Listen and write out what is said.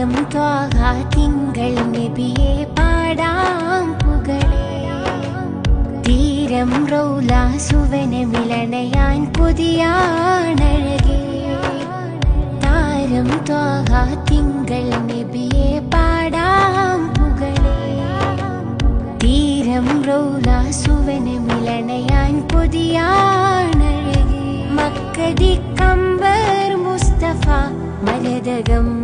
താരം ത്വാഹ തിങ്കൾ നബിയെ പാടാം പുകളേ. തീരം റൗല സുവനമിലണയാൻ പുതിയാണഴകേ. താരം ത്വാഹ തിങ്കൾ നബിയെ പാടാം പുകളേ. തീരം റൗല സുവനമിലണയാൻ പുതിയാണഴകേ. മക്കദിക്കമ്പർ മുസ്തഫ മരതകം